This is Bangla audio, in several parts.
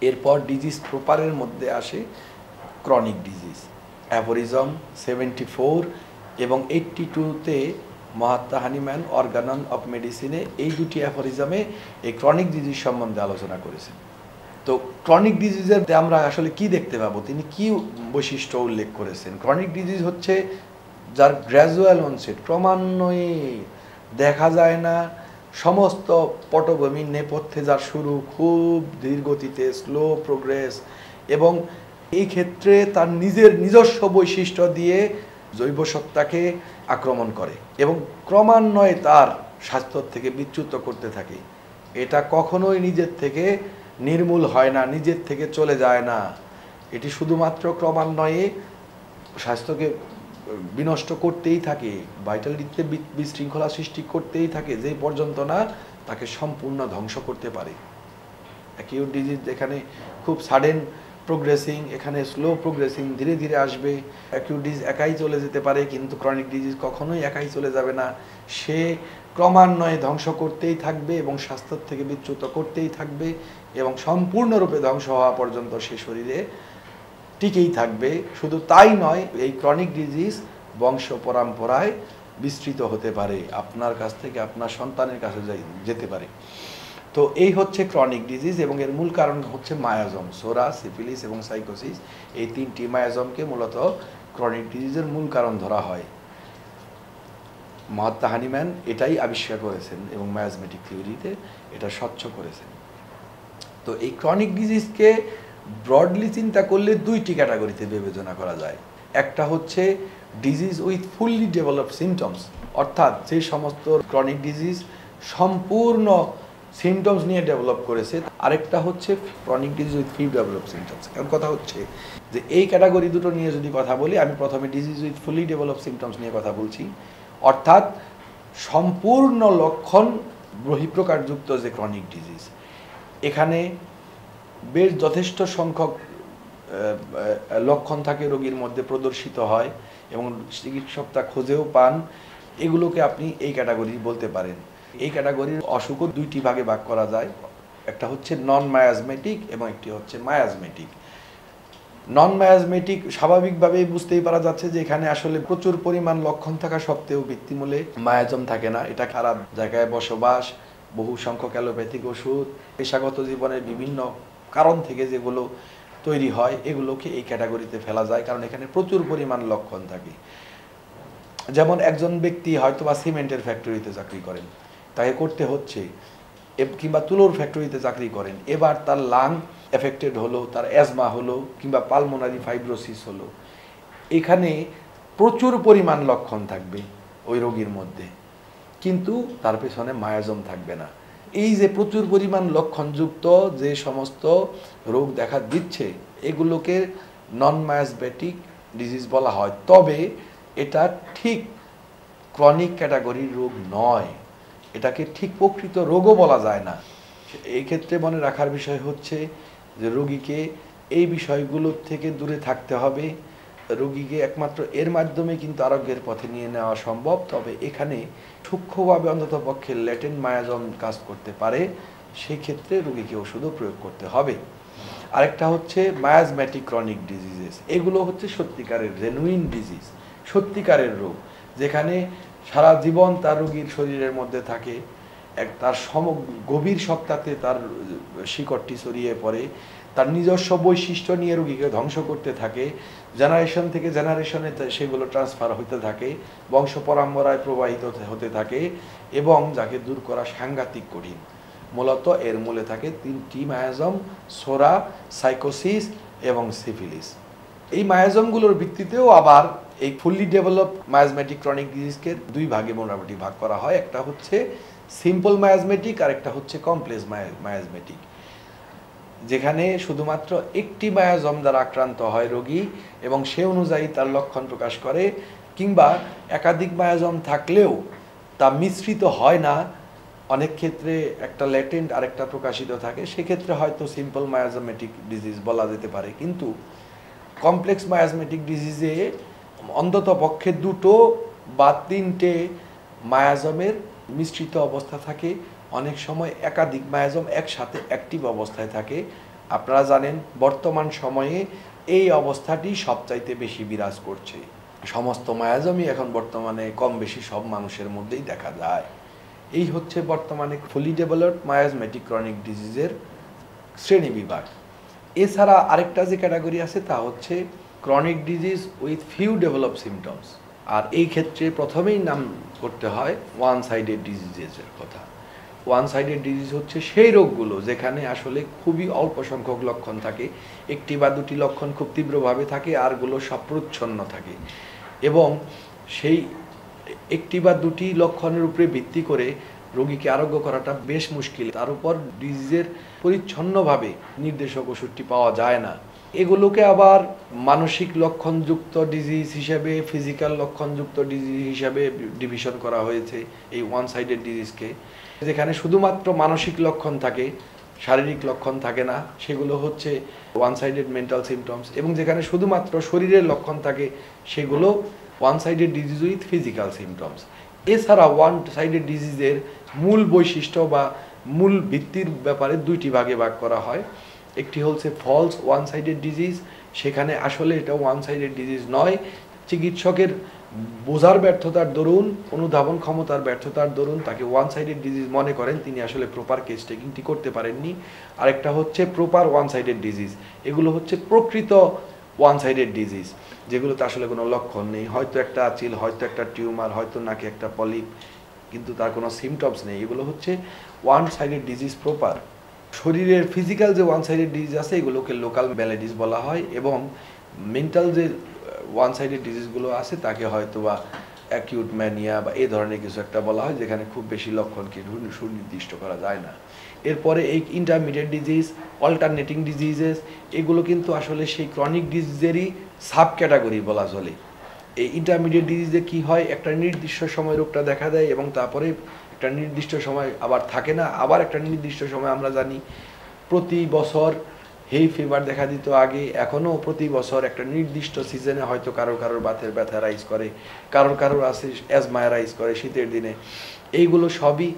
এরপর ডিজিজ প্রপারের মধ্যে আসে ক্রনিক ডিজিজ। অ্যাফোরিজম 74 এবং 82-তে মহাত্মা হানিম্যান অর্গানন অফ মেডিসিনে এই দুটি অ্যাফোরিজমে এই ক্রনিক ডিজিজ সম্বন্ধে আলোচনা করেছেন। তো ক্রনিক ডিজিজের আমরা আসলে কি দেখতে পাবো, তিনি কি বৈশিষ্ট্য উল্লেখ করেছেন? ক্রনিক ডিজিজ হচ্ছে যার গ্র্যাজুয়াল অনসেট, ক্রমান্বয়ে দেখা যায় না, সমস্ত পটভূমির নেপথ্যে যার শুরু, খুব ধীর গতিতে, স্লো প্রোগ্রেস, এবং এই ক্ষেত্রে তার নিজস্ব বৈশিষ্ট্য দিয়ে জৈব সত্তাকে আক্রমণ করে এবং ক্রমান্বয়ে তার স্বাস্থ্য থেকে বিচ্যুত করতে থাকে। এটা কখনোই নিজের থেকে নির্মূল হয় না, নিজের থেকে চলে যায় না। এটি শুধুমাত্র ক্রমান্বয়ে স্বাস্থ্যকে বিনষ্ট করতেই থাকে, ভাইটালিটিতে বিশৃঙ্খলা সৃষ্টি করতেই থাকে, যে পর্যন্ত না তাকে সম্পূর্ণ ধ্বংস করতে পারে। অ্যাকিউট ডিজিজ এখানে খুব সাডেন প্রোগ্রেসিং, এখানে স্লো প্রোগ্রেসিং, ধীরে ধীরে আসবে। অ্যাকিউট ডিজিজ একাই চলে যেতে পারে, কিন্তু ক্রনিক ডিজিজ কখনোই একাই চলে যাবে না। সে ক্রমান্বয়ে ধ্বংস করতেই থাকবে এবং স্বাস্থ্য থেকে বিচ্যুত করতেই থাকবে এবং সম্পূর্ণরূপে ধ্বংস হওয়া পর্যন্ত সে শরীরে টিকেই থাকবে। শুধু তাই নয়, এই ক্রনিক ডিজিজ বংশ পরম্পরায় বিস্তৃত হতে পারে, আপনার কাছ থেকে আপনার সন্তানের কাছে যেতে পারে। তো এই হচ্ছে ক্রনিক ডিজিজ, এবং এর মূল কারণ হচ্ছে মায়াজম। সোরা, সিফিলিস এবং সাইকোসিস, এই তিনটি মায়াজমকে মূলত ক্রনিক ডিজিজের মূল কারণ ধরা হয়। মহাত্মা হানিম্যান এটাই আবিষ্কার করেছেন এবং মায়াজমেটিক থিওরিতে এটা স্বচ্ছ করেছেন। তো এই ক্রনিক ডিজিজকে ব্রডলি চিন্তা করলে দুইটি ক্যাটাগরিতে বিবেচনা করা যায়। একটা হচ্ছে disease with fully developed symptoms, অর্থাৎ যে সমস্ত ক্রনিক ডিজিজ সম্পূর্ণ সিমটমস নিয়ে ডেভেলপ করেছে। আরেকটা হচ্ছে chronic disease with few developed symptoms. কারণ কথা হচ্ছে যে এই ক্যাটাগরি দুটো নিয়ে যদি কথা বলি, আমি প্রথমে disease with fully developed symptoms নিয়ে কথা বলছি, অর্থাৎ সম্পূর্ণ লক্ষণ বহিঃপ্রকারযুক্ত যে ক্রনিক ডিজিজ। এখানে বেশ যথেষ্ট সংখ্যক লক্ষণ থাকে রোগীর মধ্যে, প্রদর্শিত হয় এবং চিকিৎসক তা খোঁজেও পান। এগুলোকে আপনি এই ক্যাটাগরি বলতে পারেন। এই ক্যাটাগরির অসুখও দুইটি ভাগে ভাগ করা যায়, একটা হচ্ছে নন মায়াজমেটিক এবং একটি হচ্ছে মায়াজমেটিক। নন মায়াজমেটিক স্বাভাবিকভাবেই বুঝতেই পারা যাচ্ছে যে এখানে আসলে প্রচুর পরিমাণ লক্ষণ থাকা সত্ত্বেও ভিত্তিমূলে মায়াজম থাকে না। এটা খারাপ জায়গায় বসবাস, বহু সংখ্যক অ্যালোপ্যাথিক ওষুধ, পেশাগত জীবনের বিভিন্ন কারণ থেকে যেগুলো তৈরি হয়, এগুলোকে এই ক্যাটাগরিতে ফেলা যায়, কারণ এখানে প্রচুর পরিমাণ লক্ষণ থাকে। যেমন একজন ব্যক্তি হয়তো বা সিমেন্টের ফ্যাক্টরিতে চাকরি করেন, তাকে করতে হচ্ছে, কিংবা তুলোর ফ্যাক্টরিতে চাকরি করেন, এবার তার লাং এফেক্টেড হলো, তার অ্যাজমা হলো, কিংবা পালমোনারি ফাইব্রোসিস হলো। এখানে প্রচুর পরিমাণ লক্ষণ থাকবে ওই রোগীর মধ্যে, কিন্তু তার পেছনে মায়াজম থাকবে না। এই যে প্রচুর পরিমাণ লক্ষণযুক্ত যে সমস্ত রোগ দেখা দিচ্ছে, এগুলোকে নন মায়াজমেটিক ডিজিজ বলা হয়। তবে এটা ঠিক ক্রনিক ক্যাটাগরির রোগ নয়, এটাকে ঠিক প্রকৃত রোগও বলা যায় না। এই ক্ষেত্রে মনে রাখার বিষয় হচ্ছে যে রোগীকে এই বিষয়গুলোর থেকে দূরে থাকতে হবে। রোগীকে একমাত্র এর মাধ্যমে কিন্তু আরোগ্যের পথে নিয়ে নেওয়া সম্ভব। তবে এখানে সূক্ষ্মভাবে অন্তত পক্ষে ল্যাটেন্ট মায়াজম কাজ করতে পারে, সেই ক্ষেত্রে রোগীকে ওষুধও প্রয়োগ করতে হবে। আরেকটা হচ্ছে মায়াজমেটিক ক্রনিক ডিজিজেস। এগুলো হচ্ছে সত্যিকারের জেনুইন ডিজিজ, সত্যিকারের রোগ, যেখানে সারা জীবন তার রোগীর শরীরের মধ্যে থাকে, তার গভীর সত্তাতে তার শিকড়টি ছড়িয়ে পড়ে, তার নিজস্ব বৈশিষ্ট্য নিয়ে রোগীকে ধ্বংস করতে থাকে, জেনারেশন থেকে জেনারেশনে সেগুলো ট্রান্সফার হতে থাকে, বংশ পরম্পরায় প্রবাহিত হতে থাকে, এবং যাকে দূর করা সাংঘাতিক কঠিন। মূলত এর মূলে থাকে তিনটি মায়াজম: সোরা, সাইকোসিস এবং সিফিলিস। এই মায়াজমগুলোর ভিত্তিতেও আবার এই ফুললি ডেভেলপ মায়াজমেটিক ক্রনিক ডিজিজকে দুই ভাগে মোটামুটি ভাগ করা হয়। একটা হচ্ছে সিম্পল মায়াজমেটিক আর একটা হচ্ছে কমপ্লেক্স মায়াজমেটিক, যেখানে শুধুমাত্র একটি মায়াজম দ্বারা আক্রান্ত হয় রোগী এবং সে অনুযায়ী তার লক্ষণ প্রকাশ করে, কিংবা একাধিক মায়াজম থাকলেও তা মিশ্রিত হয় না, অনেক ক্ষেত্রে একটা ল্যাটেন্ট আর একটা প্রকাশিত থাকে, সেক্ষেত্রে হয়তো সিম্পল মায়াজমেটিক ডিজিজ বলা যেতে পারে। কিন্তু কমপ্লেক্স মায়াজমেটিক ডিজিজে অন্তত পক্ষে দুটো বা তিনটে মায়াজমের মিশ্রিত অবস্থা থাকে, অনেক সময় একাধিক মায়াজম একসাথে অ্যাক্টিভ অবস্থায় থাকে। আপনারা জানেন বর্তমান সময়ে এই অবস্থাটি সবচাইতে বেশি বিরাজ করছে। সমস্ত মায়াজমই এখন বর্তমানে কম বেশি সব মানুষের মধ্যেই দেখা যায়। এই হচ্ছে বর্তমানে ফুলি ডেভেলপড মায়াজমেটিক ক্রনিক ডিজিজের শ্রেণী বিভাগ। এছাড়া আরেকটা যে ক্যাটাগরি আছে তা হচ্ছে chronic disease with few develop symptoms. আর এই ক্ষেত্রে প্রথমেই নাম করতে হয় ওয়ান সাইডেড ডিজিজের কথা। ওয়ান সাইডেড ডিজিজ হচ্ছে সেই রোগগুলো যেখানে আসলে খুবই অল্প সংখ্যক লক্ষণ থাকে, একটি বা দুটি লক্ষণ খুব তীব্রভাবে থাকে, আরগুলো সব প্রচ্ছন্ন থাকে, এবং সেই একটি বা দুটি লক্ষণের উপরে ভিত্তি করে রোগীকে আরোগ্য করাটা বেশ মুশকিল। তার উপর ডিজিজের পরিচ্ছন্নভাবে নির্দেশক ওষুধটি পাওয়া যায় না। এগুলোকে আবার মানসিক লক্ষণযুক্ত ডিজিজ হিসেবে, ফিজিক্যাল লক্ষণযুক্ত ডিজিজ হিসেবে ডিভিশন করা হয়েছে এই ওয়ান সাইডেড ডিজিজকে। যেখানে শুধুমাত্র মানসিক লক্ষণ থাকে, শারীরিক লক্ষণ থাকে না, সেগুলো হচ্ছে ওয়ান সাইডেড মেন্টাল সিমটমস, এবং যেখানে শুধুমাত্র শরীরের লক্ষণ থাকে সেগুলো one sided disease with physical symptoms. এছাড়া ওয়ান সাইডেড ডিজিজের মূল বৈশিষ্ট্য বা মূল ভিত্তির ব্যাপারে দুইটি ভাগে ভাগ করা হয়। একটি হচ্ছে ফলস ওয়ান সাইডেড ডিজিজ, সেখানে আসলে এটা ওয়ান সাইডেড ডিজিজ নয়, চিকিৎসকের বোঝার ব্যর্থতার দরুন, অনুধাবন ক্ষমতার ব্যর্থতার দরুন তাকে ওয়ান সাইডেড ডিজিজ মনে করেন, তিনি আসলে প্রপার কেস টেকিংটি করতে পারেননি। আরেকটা হচ্ছে প্রপার ওয়ান সাইডেড ডিজিজ, এগুলো হচ্ছে প্রকৃত ওয়ান সাইডেড ডিজিজ, যেগুলোতে আসলে কোনো লক্ষণ নেই, হয়তো একটা আচিল, হয়তো একটা টিউমার, হয়তো নাকি একটা পলিপ, কিন্তু তার কোনো সিমটমস নেই। এগুলো হচ্ছে ওয়ান সাইডেড ডিজিজ প্রপার। শরীরের ফিজিক্যাল যে ওয়ান সাইডেড ডিজিজ আছে এগুলোকে লোকাল ম্যালেডিস বলা হয়, এবং মেন্টাল যে ওয়ান সাইডেড ডিজিজগুলো আছে তাকে হয়তো বা অ্যাকিউট ম্যানিয়া বা এই ধরনের কিছু একটা বলা হয়, যেখানে খুব বেশি লক্ষণকে সুনির্দিষ্ট করা যায় না। এরপরে এই ইন্টারমিডিয়েট ডিজিজ, অল্টারনেটিং ডিজিজেস, এগুলো কিন্তু আসলে সেই ক্রনিক ডিজিজেরই সাব ক্যাটাগরি বলা চলে। এই ইন্টারমিডিয়েট ডিজিজে কি হয়, একটা নির্দিষ্ট সময় রোগটা দেখা দেয় এবং তারপরে একটা নির্দিষ্ট সময় আবার থাকে না, আবার একটা নির্দিষ্ট সময় আমরা জানি প্রতি বছর হেই ফিভার দেখা দিত আগে, এখনও প্রতি বছর একটা নির্দিষ্ট সিজনে হয়তো কারোর বাতের ব্যথা রাইজ করে, কারোর আছে অ্যাজমা রাইজ করে শীতের দিনে। এইগুলো সবই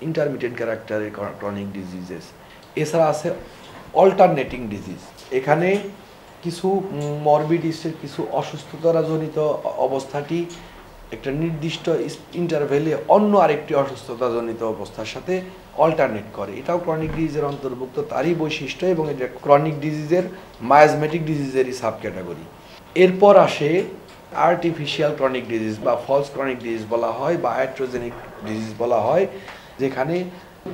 ইন্টারমিডিয়েট ক্যারেক্টারের ক্রনিক ডিজিজেস। এছাড়া আছে অল্টারনেটিং ডিজিজ, এখানে কিছু মরবিডিসের কিছু অসুস্থতাজনিত অবস্থাটি একটা নির্দিষ্ট ইন্টারভ্যালে অন্য আরেকটি অসুস্থতাজনিত অবস্থার সাথে অল্টারনেট করে, এটাও ক্রনিক ডিজিজের অন্তর্ভুক্ত, তারই বৈশিষ্ট্য, এবং এটা ক্রনিক ডিজিজের মায়াজমেটিক ডিজিজেরই সাব ক্যাটাগরি। এরপর আসে আর্টিফিশিয়াল ক্রনিক ডিজিজ বা ফলস ক্রনিক ডিজিজ বলা হয়, বা অ্যাট্রোজেনিক ডিজিজ বলা হয়, যেখানে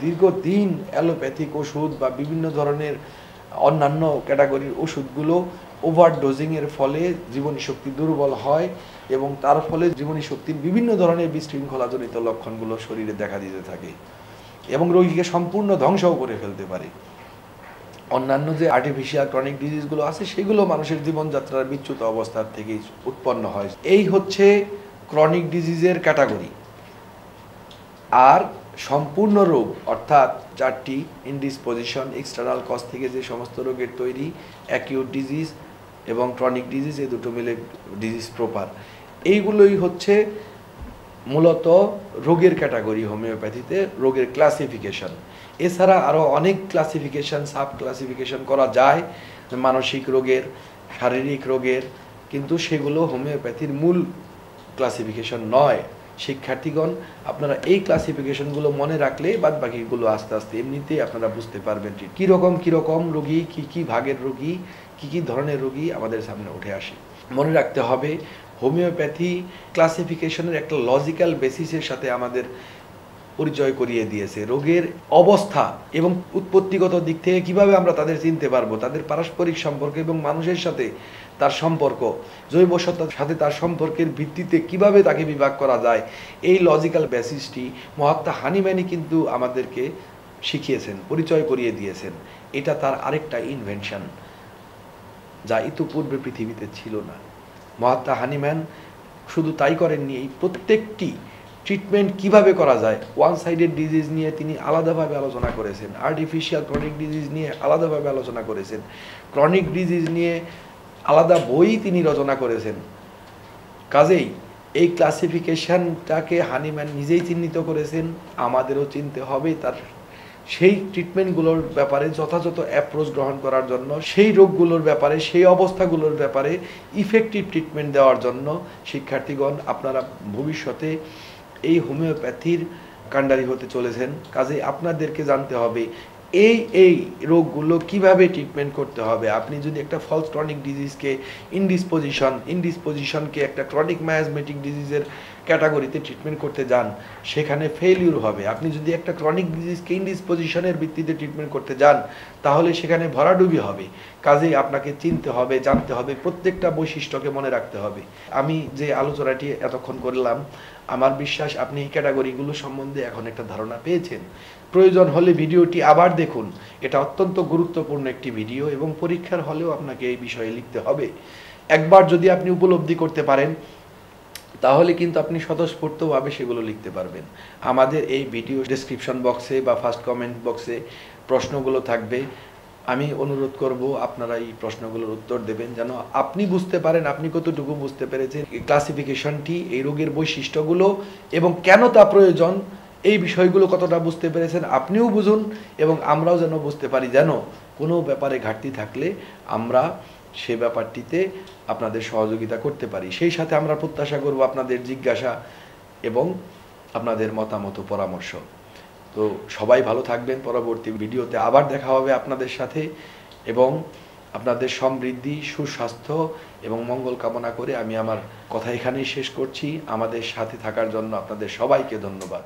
দীর্ঘদিন অ্যালোপ্যাথিক ওষুধ বা বিভিন্ন ধরনের অন্যান্য ক্যাটাগরির ওষুধগুলো ওভারডোজিংয়ের ফলে জীবনী শক্তি দুর্বল হয়, এবং তার ফলে জীবনী শক্তির বিভিন্ন ধরনের বিশৃঙ্খলাজনিত লক্ষণগুলো শরীরে দেখা দিতে থাকে এবং রোগীকে সম্পূর্ণ ধ্বংসও করে ফেলতে পারে। অন্যান্য যে আর্টিফিশিয়াল ক্রনিক ডিজিজগুলো আছে সেগুলো মানুষের জীবনযাত্রার বিচ্যুত অবস্থার থেকেই উৎপন্ন হয়। এই হচ্ছে ক্রনিক ডিজিজের ক্যাটাগরি। আর সম্পূর্ণ রোগ অর্থাৎ চারটি ইনডিসপোজিশন, এক্সটার্নাল কজ থেকে যে সমস্ত রোগের তৈরি, অ্যাকিউট ডিজিজ এবং ক্রনিক ডিজিজ, এই দুটো মিলে ডিজিজ প্রপার, এইগুলোই হচ্ছে মূলত রোগের ক্যাটাগরি হোমিওপ্যাথিতে, রোগের ক্লাসিফিকেশন। এছাড়া আরও অনেক ক্লাসিফিকেশন, সাব ক্লাসিফিকেশন করা যায় মানসিক রোগের, শারীরিক রোগের, কিন্তু সেগুলো হোমিওপ্যাথির মূল ক্লাসিফিকেশন নয়। শিক্ষার্থীগণ, আপনারা এই ক্লাসিফিকেশনগুলো মনে রাখলে বাদ বাকিগুলো আস্তে আস্তে এমনিতেই আপনারা বুঝতে পারবেন কীরকম রোগী, কী ভাগের রোগী, কী ধরনের রোগী আমাদের সামনে উঠে আসে। মনে রাখতে হবে হোমিওপ্যাথি ক্লাসিফিকেশনের একটা লজিক্যাল বেসিসের সাথে আমাদের পরিচয় করিয়ে দিয়েছে। রোগের অবস্থা এবং উৎপত্তিগত দিক থেকে কিভাবে আমরা তাদের চিনতে পারবো, তাদের পারস্পরিক সম্পর্ক এবং মানুষের সাথে তার সম্পর্ক, জৈবসত্তার সাথে তার সম্পর্কের ভিত্তিতে কিভাবে তাকে বিভাগ করা যায়, এই লজিক্যাল বেসিসটি মহাত্মা হানিম্যানই কিন্তু আমাদেরকে শিখিয়েছেন, পরিচয় করিয়ে দিয়েছেন। এটা তার আরেকটা ইনভেনশন, যা ইতিপূর্বে পৃথিবীতে ছিল না। মহাত্মা হানিম্যান শুধু তাই করেননি, এই প্রত্যেকটি ট্রিটমেন্ট কিভাবে করা যায়, ওয়ান সাইডেড ডিজিজ নিয়ে তিনি আলাদাভাবে আলোচনা করেছেন, আর্টিফিশিয়াল ক্রনিক ডিজিজ নিয়ে আলাদাভাবে আলোচনা করেছেন, ক্রনিক ডিজিজ নিয়ে আলাদা বই তিনি রচনা করেছেন। কাজেই এই ক্লাসিফিকেশনটাকে হানিম্যান নিজেই চিহ্নিত করেছেন, আমাদেরও চিনতে হবে তার সেই ট্রিটমেন্টগুলোর ব্যাপারে যথাযথ অ্যাপ্রোচ গ্রহণ করার জন্য, সেই রোগগুলোর ব্যাপারে, সেই অবস্থাগুলোর ব্যাপারে ইফেক্টিভ ট্রিটমেন্ট দেওয়ার জন্য শিক্ষার্থীগণ আপনারা ভবিষ্যতে এই হোমিওপ্যাথির কাণ্ডারি হতে চলেছেন। কাজেই আপনাদেরকে জানতে হবে এই রোগগুলো কিভাবে ট্রিটমেন্ট করতে হবে। আপনি যদি একটা ফলস ক্রনিক ডিজিজকে ইনডিসপোজিশনকে একটা ক্রনিক মায়াজমেটিক ডিজিজের ক্যাটাগরিতে ট্রিটমেন্ট করতে যান, সেখানে ফেইলিউর হবে। আপনি যদি একটা ক্রনিক ডিজিজকে ইনডিসপোজিশনের ভিত্তিতে ট্রিটমেন্ট করতে যান, তাহলে সেখানে ভরাডুবি হবে। কাজেই আপনাকে চিনতে হবে, জানতে হবে, প্রত্যেকটা বৈশিষ্ট্যকে মনে রাখতে হবে। আমি যে আলোচনাটি এতক্ষণ করলাম, আমার বিশ্বাস আপনি এই ক্যাটাগরিগুলো সম্বন্ধে এখন একটা ধারণা পেয়েছেন। প্রয়োজন হলে ভিডিওটি আবার দেখুন, এটা অত্যন্ত গুরুত্বপূর্ণ একটি ভিডিও এবং পরীক্ষার হলেও আপনাকে এই বিষয়ে লিখতে হবে। একবার যদি আপনি উপলব্ধি করতে পারেন, তাহলে কিন্তু আপনি স্বতঃস্ফূর্তভাবে সেগুলো লিখতে পারবেন। আমাদের এই ভিডিও ডেসক্রিপশন বক্সে বা ফার্স্ট কমেন্ট বক্সে প্রশ্নগুলো থাকবে। আমি অনুরোধ করব আপনারা এই প্রশ্নগুলোর উত্তর দেবেন, যেন আপনি বুঝতে পারেন আপনি কতটুকু বুঝতে পেরেছেন ক্লাসিফিকেশনটি, এই রোগের বৈশিষ্ট্যগুলো এবং কেন তা প্রয়োজন, এই বিষয়গুলো কতটা বুঝতে পেরেছেন আপনিও বুঝুন এবং আমরাও যেন বুঝতে পারি, যেন কোনো ব্যাপারে ঘাটতি থাকলে আমরা সে ব্যাপারটিতে আপনাদের সহযোগিতা করতে পারি। সেই সাথে আমরা প্রত্যাশা করব আপনাদের জিজ্ঞাসা এবং আপনাদের মতামত ও পরামর্শ। তো সবাই ভালো থাকবেন। পরবর্তী ভিডিওতে আবার দেখা হবে আপনাদের সাথে এবং আপনাদের সমৃদ্ধি, সুস্বাস্থ্য এবং মঙ্গল কামনা করে আমি আমার কথা এখানেই শেষ করছি। আমাদের সাথে থাকার জন্য আপনাদের সবাইকে ধন্যবাদ।